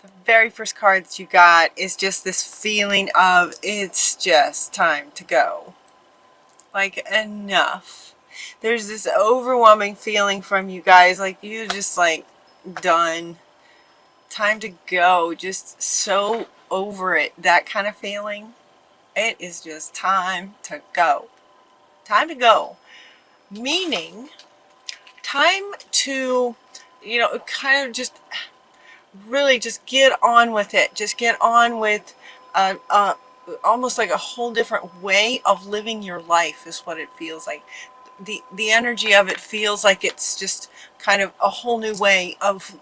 The very first card that you got is just this feeling of it's just time to go. Like, enough. There's this overwhelming feeling from you guys, like you just like done. Time to go. Just so over it. That kind of feeling. It is just time to go. Time to go. Meaning, time to, kind of just really just get on with it. Just get on with almost like a whole different way of living your life is what it feels like. The energy of it feels like it's just kind of a whole new way of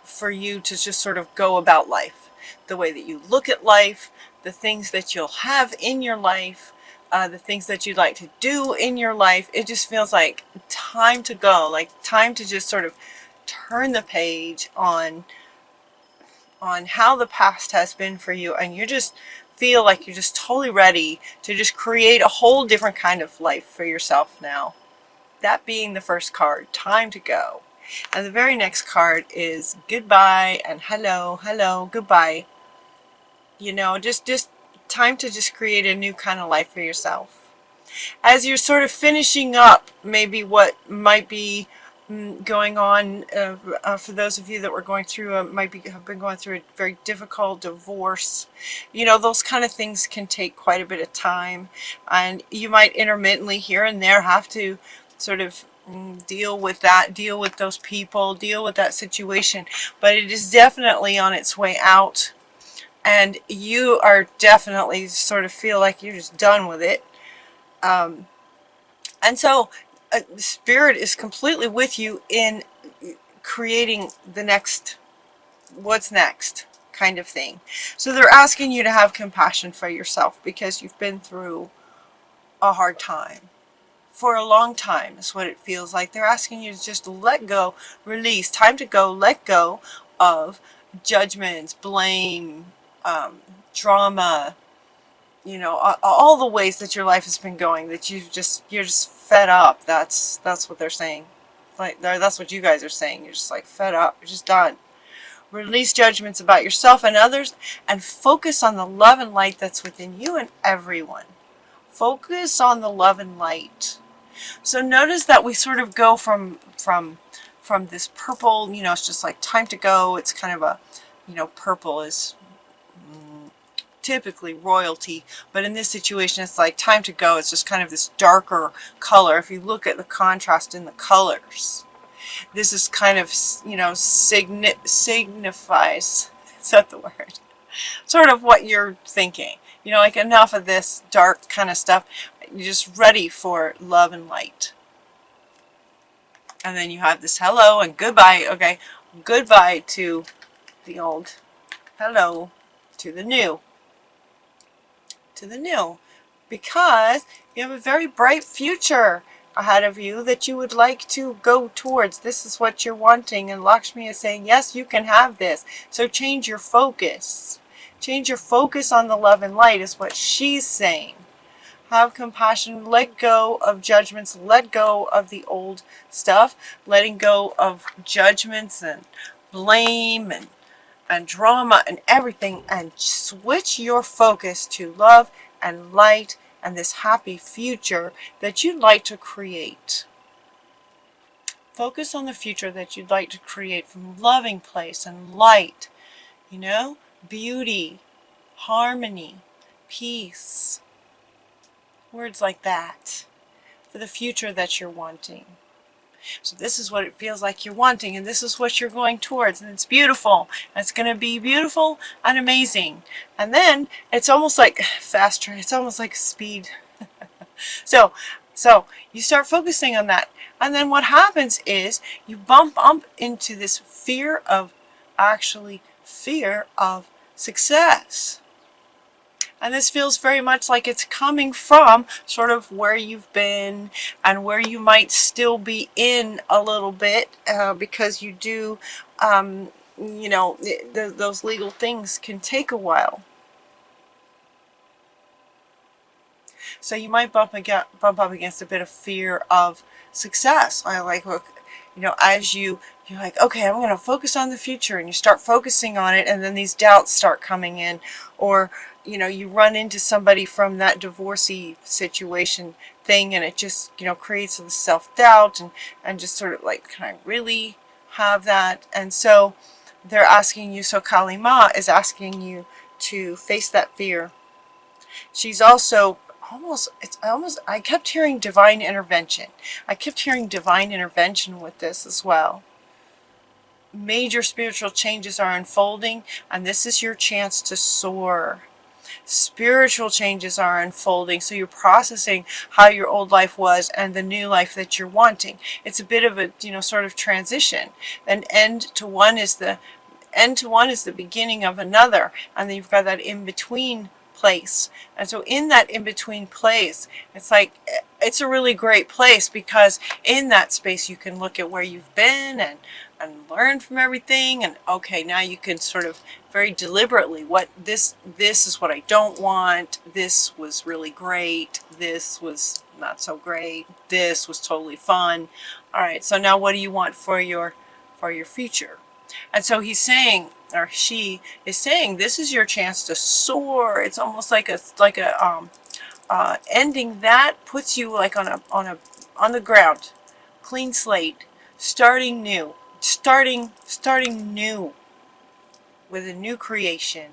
for you to just sort of go about life. The way that you look at life, the things that you'll have in your life, the things that you'd like to do in your life. It just feels like time to go, like time to just sort of turn the page on how the past has been for you, and you just feel like you're just totally ready to just create a whole different kind of life for yourself now. That being the first card, time to go. And the very next card is goodbye and hello, hello, goodbye. Just time to just create a new kind of life for yourself. As you're sort of finishing up maybe what might be going on for those of you that were going through have been going through a very difficult divorce. Those kind of things can take quite a bit of time, and you might intermittently here and there have to sort of deal with that, deal with those people, deal with that situation, but it is definitely on its way out, and you are definitely sort of feel like you're just done with it. And so Spirit is completely with you in creating the next, what's next kind of thing. So they're asking you to have compassion for yourself because you've been through a hard time. For a long time is what it feels like. They're asking you to just let go, release, time to go, let go of judgments, blame, drama, all the ways that your life has been going, that you're just fed up. That's what they're saying. Like that's what you guys are saying. You're just like fed up. You're just done. Release judgments about yourself and others, and focus on the love and light that's within you and everyone. Focus on the love and light. So notice that we sort of go from this purple, it's just like time to go. It's kind of a, purple is typically royalty, but in this situation it's like time to go. It's just kind of this darker color. If you look at the contrast in the colors, this is kind of, signifies, is that the word? Sort of what you're thinking. Like enough of this dark kind of stuff. You're just ready for love and light. And then you have this hello and goodbye. Okay, goodbye to the old, hello to the new. To the new. Because you have a very bright future ahead of you that you would like to go towards. This is what you're wanting, and Lakshmi is saying, yes, you can have this. So change your focus. Change your focus on the love and light is what she's saying. Have compassion, let go of judgments, let go of the old stuff, letting go of judgments and blame and drama and everything, and switch your focus to love and light and this happy future that you'd like to create. Focus on the future that you'd like to create from loving place and light, beauty, harmony, peace. Words like that for the future that you're wanting. So this is what it feels like you're wanting, and this is what you're going towards, and it's beautiful. And it's going to be beautiful and amazing. And then it's almost like faster. It's almost like speed. So you start focusing on that, and then what happens is you bump up into this fear of success. And this feels very much like it's coming from sort of where you've been and where you might still be in a little bit because you do, those legal things can take a while. So you might bump up against a bit of fear of success. I like, look, You know, as you're like, okay, I'm going to focus on the future, and you start focusing on it, and then these doubts start coming in, or you know, you run into somebody from that divorcee situation thing, and it just, you know, creates the self-doubt, and just sort of like, can I really have that? And so they're asking you, so Kali Ma is asking you to face that fear. She's also I kept hearing divine intervention. I kept hearing divine intervention with this as well. Major spiritual changes are unfolding, and this is your chance to soar. Spiritual changes are unfolding, so you're processing how your old life was and the new life that you're wanting. It's a bit of a, you know, sort of transition. An end to one is the beginning of another, and then you've got that in between place. And so in that in between place, it's like, it's a really great place, because in that space you can look at where you've been and learn from everything, and okay, now you can sort of very deliberately, what this is what I don't want, this was really great, this was not so great, this was totally fun. All right, so now what do you want for your future? And so he's saying, or she is saying, this is your chance to soar. It's almost like a ending that puts you like on the ground, clean slate, starting new, starting new with a new creation,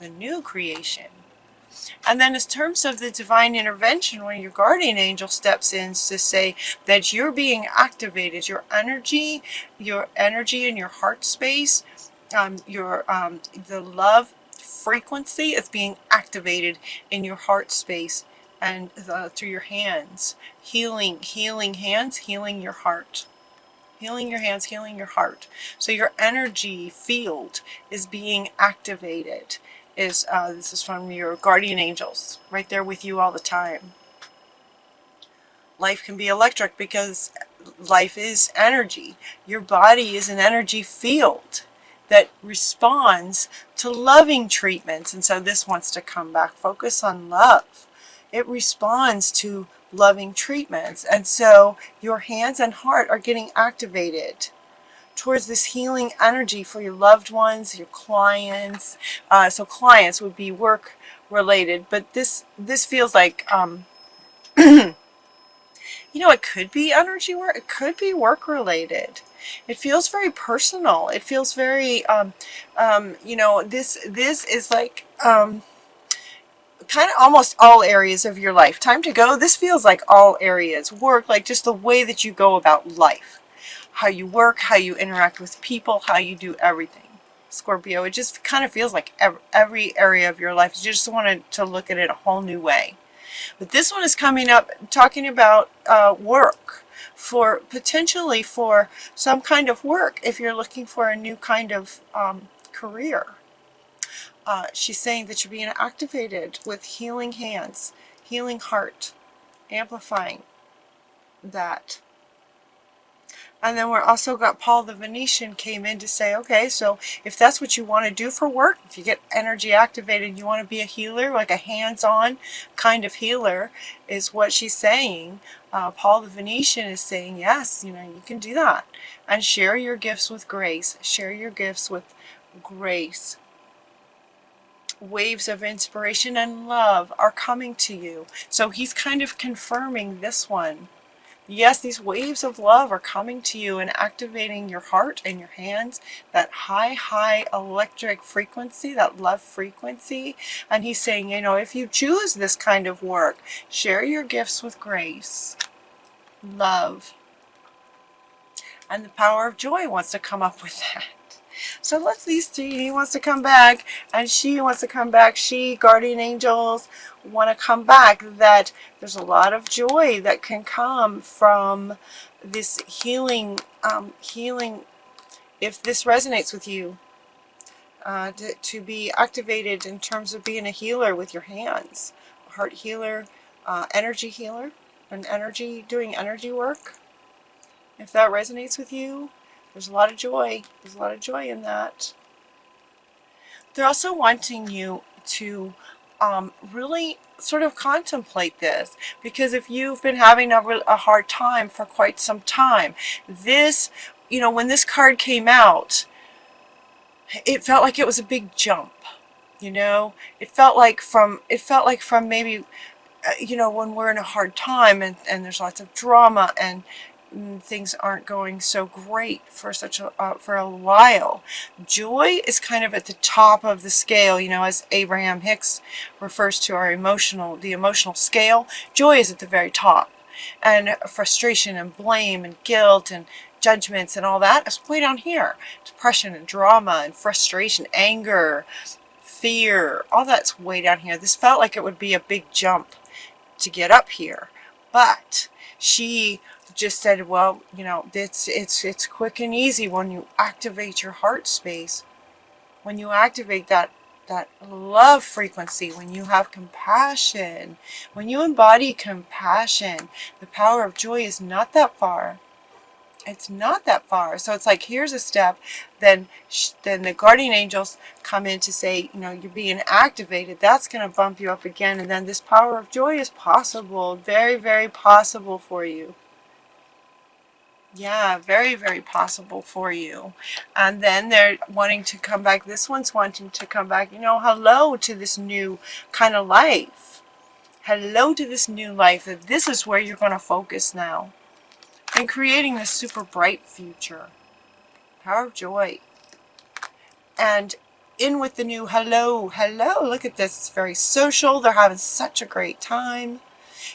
And then in terms of the divine intervention, when your guardian angel steps in to say that you're being activated, your energy in your heart space, the love frequency is being activated in your heart space, and through your hands, healing hands, healing your heart. Healing your hands, healing your heart. So your energy field is being activated. This is from your guardian angels, right there with you all the time. Life can be electric because life is energy. Your body is an energy field that responds to loving treatments. And so this wants to come back. Focus on love. It responds to loving treatments. And so your hands and heart are getting activated towards this healing energy for your loved ones, your clients. So clients would be work related, but this feels like, you know, it could be energy work, it could be work related. It feels very personal. It feels very, you know, this is like, kind of almost all areas of your life. Time to go. This feels like all areas. Work, like just the way that you go about life. How you work, how you interact with people, how you do everything. Scorpio, it just kind of feels like every area of your life. You just wanted to look at it a whole new way. But this one is coming up talking about work, for potentially for some kind of work if you're looking for a new kind of career. She's saying that you're being activated with healing hands, healing heart, amplifying that. And then we're also got Paul the Venetian came in to say, okay, so if that's what you want to do for work, if you get energy activated, you want to be a healer, like a hands-on kind of healer, is what she's saying. Paul the Venetian is saying, yes, you know, you can do that. And share your gifts with grace. Share your gifts with grace. Waves of inspiration and love are coming to you. So he's kind of confirming this one. Yes, these waves of love are coming to you and activating your heart and your hands, that high electric frequency, that love frequency. And he's saying, you know, if you choose this kind of work, share your gifts with grace, love. And the power of joy wants to come up with that. So let's these three, he wants to come back and she wants to come back. She, guardian angels, want to come back. That there's a lot of joy that can come from this healing, if this resonates with you, to be activated in terms of being a healer with your hands, a heart healer, energy healer, and doing energy work. If that resonates with you, there's a lot of joy. There's a lot of joy in that. They're also wanting you to really sort of contemplate this, because if you've been having a hard time for quite some time, this, you know, when this card came out, it felt like it was a big jump. You know, it felt like from maybe, you know, when we're in a hard time and there's lots of drama and things aren't going so great for for a while. Joy is kind of at the top of the scale, you know, as Abraham Hicks refers to the emotional scale. Joy is at the very top, and frustration and blame and guilt and judgments and all that is way down here. Depression and drama and frustration, anger, fear, all that's way down here. This felt like it would be a big jump to get up here, but she just said, well, you know, it's quick and easy when you activate your heart space, when you activate that love frequency, when you have compassion, when you embody compassion. The power of joy is not that far. It's not that far. So it's like, here's a step. Then the guardian angels come in to say, you know, you're being activated. That's going to bump you up again. And then this power of joy is possible. Very, very possible for you. Yeah, very, very possible for you. And then they're wanting to come back. This one's wanting to come back, you know, hello to this new kind of life. Hello to this new life. That this is where you're going to focus now. And creating this super bright future. Power of joy. And in with the new hello, hello. Look at this. It's very social. They're having such a great time.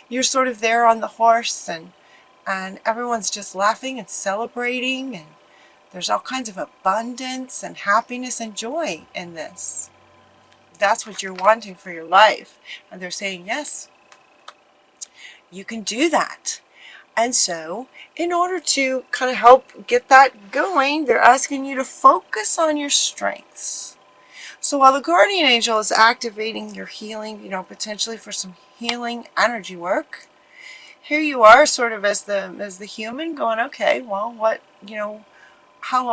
You're sort of there on the horse, and everyone's just laughing and celebrating, and there's all kinds of abundance and happiness and joy in this. That's what you're wanting for your life. And they're saying, yes, you can do that. And so, in order to kind of help get that going, they're asking you to focus on your strengths. So while the guardian angel is activating your healing, you know, potentially for some healing energy work, here you are sort of as the human going, okay, well, what, you know, how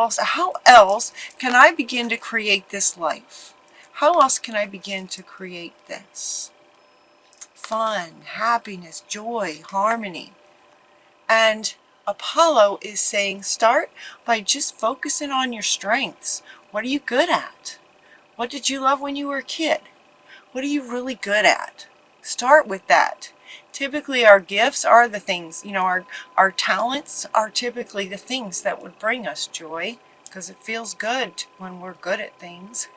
else can I begin to create this life? How else can I begin to create this? Fun, happiness, joy, harmony. And Apollo is saying, start by just focusing on your strengths. What are you good at? What did you love when you were a kid? What are you really good at? Start with that. Typically our gifts are the things, you know, our talents are typically the things that would bring us joy, because it feels good when we're good at things.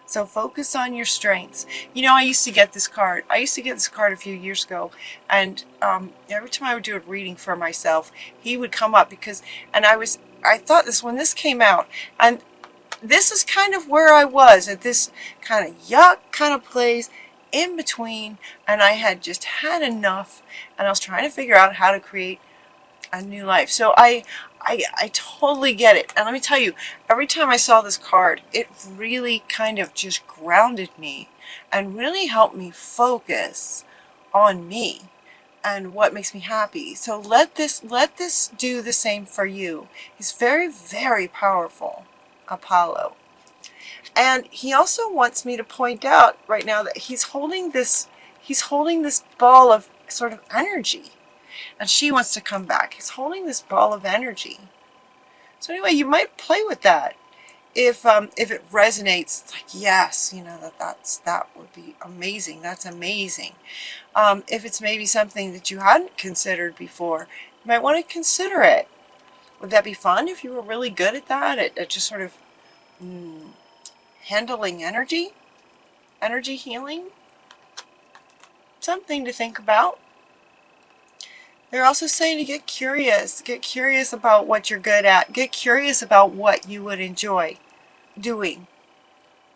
So focus on your strengths. You know, I used to get this card. I used to get this card a few years ago, and every time I would do a reading for myself, he would come up because, and I thought this when this came out, and this is kind of where I was at this kind of yuck kind of place in between, and I had just had enough, and I was trying to figure out how to create a new life. So I totally get it. And let me tell you, every time I saw this card, it really kind of just grounded me and really helped me focus on me and what makes me happy. So let this do the same for you. He's very, very powerful, Apollo. And he also wants me to point out right now that he's holding this ball of sort of energy. And she wants to come back. He's holding this ball of energy. So anyway, you might play with that. If it resonates, it's like, yes, you know, that would be amazing. That's amazing. If it's maybe something that you hadn't considered before, you might want to consider it. Would that be fun if you were really good at that? At just sort of handling energy healing? Something to think about. They're also saying to get curious about what you're good at, get curious about what you would enjoy doing.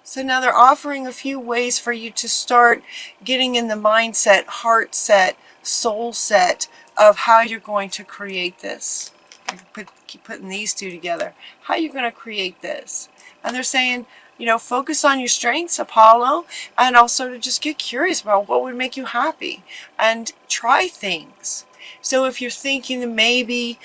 So now they're offering a few ways for you to start getting in the mindset, heart set, soul set of how you're going to create this. I keep putting these two together. How you're going to create this. And they're saying, you know, focus on your strengths, Apollo, and also to just get curious about what would make you happy and try things. So if you're thinking that maybe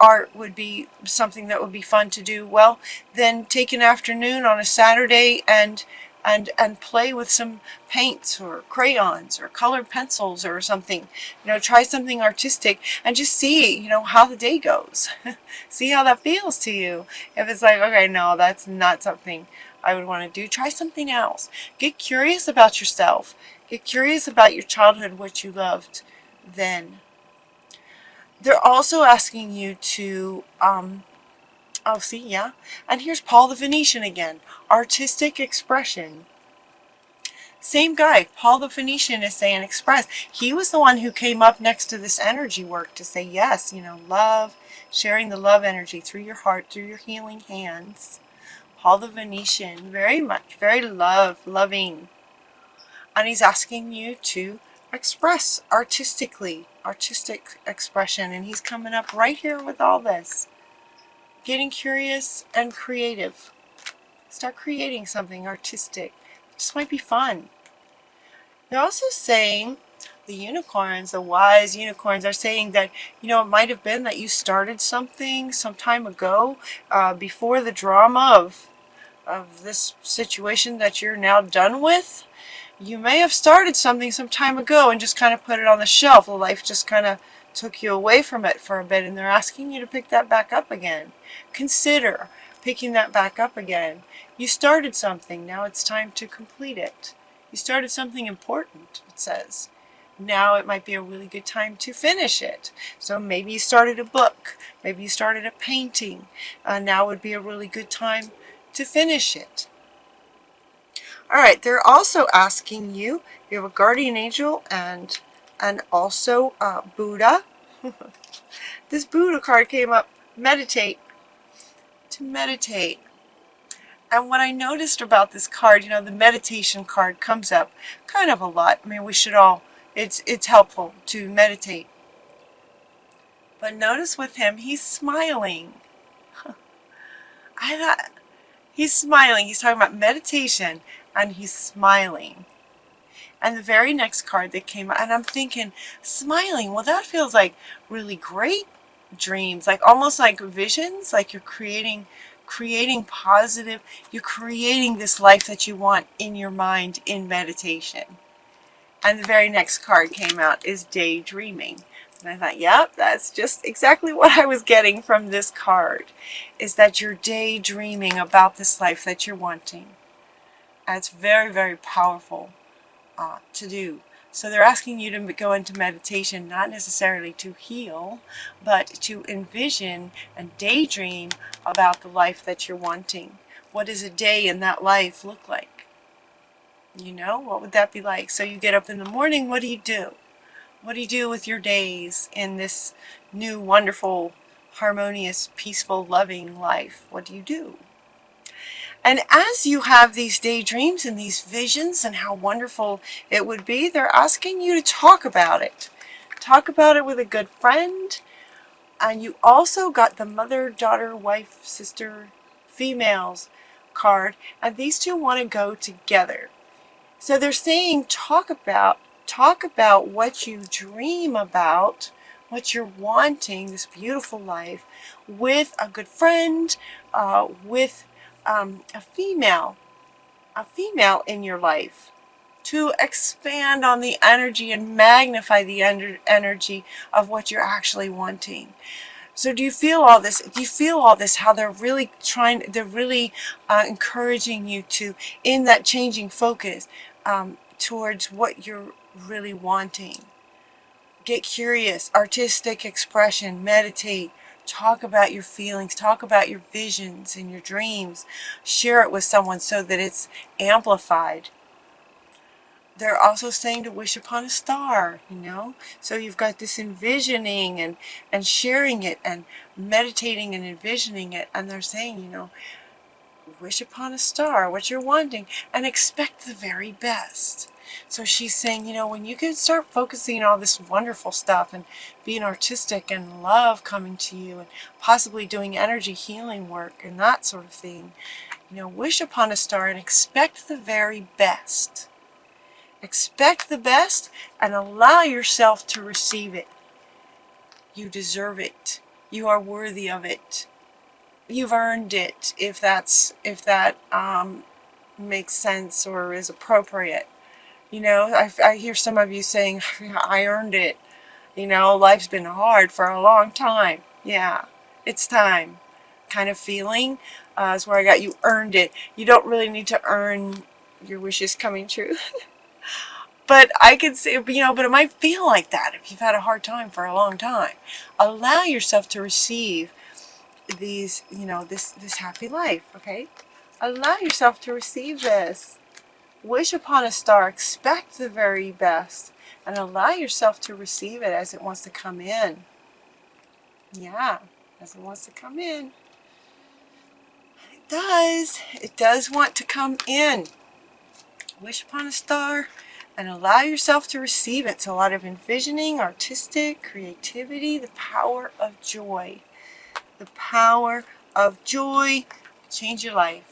art would be something that would be fun to do, well, then take an afternoon on a Saturday and and play with some paints or crayons or colored pencils or something. Try something artistic and just see, how the day goes. See how that feels to you. If it's like, okay, no, that's not something I would want to do, try something else. Get curious about yourself. Get curious about your childhood, what you loved then. They're also asking you to, oh, see, yeah. And here's Paul the Venetian again. Artistic expression. Same guy, Paul the Phoenician, is saying express. He was the one who came up next to this energy work to say yes, love, sharing the love energy through your heart, through your healing hands. Paul the Venetian, very much, very loving. And he's asking you to express artistically, artistic expression. And he's coming up right here with all this. Getting curious and creative. Start creating something artistic. This might be fun. They're also saying, the unicorns, the wise unicorns, are saying that, it might have been that you started something some time ago, before the drama of this situation that you're now done with. You may have started something some time ago and just kind of put it on the shelf. Life just kind of took you away from it for a bit, and they're asking you to pick that back up again. Consider picking that back up again. You started something, now it's time to complete it. You started something important, it says. Now it might be a really good time to finish it. So maybe you started a book, maybe you started a painting. Now would be a really good time to finish it. Alright, they're also asking you, you have a guardian angel and also Buddha. This Buddha card came up, meditate. To meditate. And what I noticed about this card, the meditation card comes up kind of a lot. I mean, we should all, it's helpful to meditate. But notice with him, he's smiling. I thought, he's smiling. He's talking about meditation, and he's smiling. And the very next card that came out, and I'm thinking, smiling, well, that feels like really great dreams, like almost like visions, like you're creating positive, you're creating this life that you want in your mind in meditation. And the very next card came out is daydreaming. And I thought, yep, that's just exactly what I was getting from this card, is that you're daydreaming about this life that you're wanting. And it's very, very powerful to do. So they're asking you to go into meditation, not necessarily to heal, but to envision and daydream about the life that you're wanting. What does a day in that life look like? What would that be like? So you get up in the morning, what do you do? What do you do with your days in this new, wonderful, harmonious, peaceful, loving life? What do you do? And as you have these daydreams and these visions and how wonderful it would be, they're asking you to talk about it. Talk about it with a good friend. And you also got the mother, daughter, wife, sister, females card. And these two want to go together. So they're saying talk about what you dream about, what you're wanting, this beautiful life, with a good friend, with a female in your life, to expand on the energy and magnify the energy of what you're actually wanting. So do you feel all this? Do you feel all this? How they're really encouraging you to, in that changing focus, towards what you're really wanting. Get curious, artistic expression, meditate. Talk about your feelings, talk about your visions and your dreams. Share it with someone so that it's amplified. They're also saying to wish upon a star, So you've got this envisioning and sharing it and meditating and envisioning it. And they're saying, wish upon a star, what you're wanting, and expect the very best. So she's saying, when you can start focusing on all this wonderful stuff and being artistic and love coming to you and possibly doing energy healing work and that sort of thing, wish upon a star and expect the very best. Expect the best and allow yourself to receive it. You deserve it. You are worthy of it. You've earned it, if that makes sense or is appropriate. You know, I hear some of you saying, I earned it. You know, life's been hard for a long time. Yeah, it's time. Kind of feeling is where I got you earned it. You don't really need to earn your wishes coming true. But I could say, you know, but it might feel like that if you've had a hard time for a long time. Allow yourself to receive these, you know, this happy life, okay? Allow yourself to receive this. Wish upon a star, expect the very best, and allow yourself to receive it as it wants to come in. Yeah, as it wants to come in. It does want to come in. Wish upon a star and allow yourself to receive it. So a lot of envisioning, artistic, creativity, the power of joy. The power of joy. Change your life.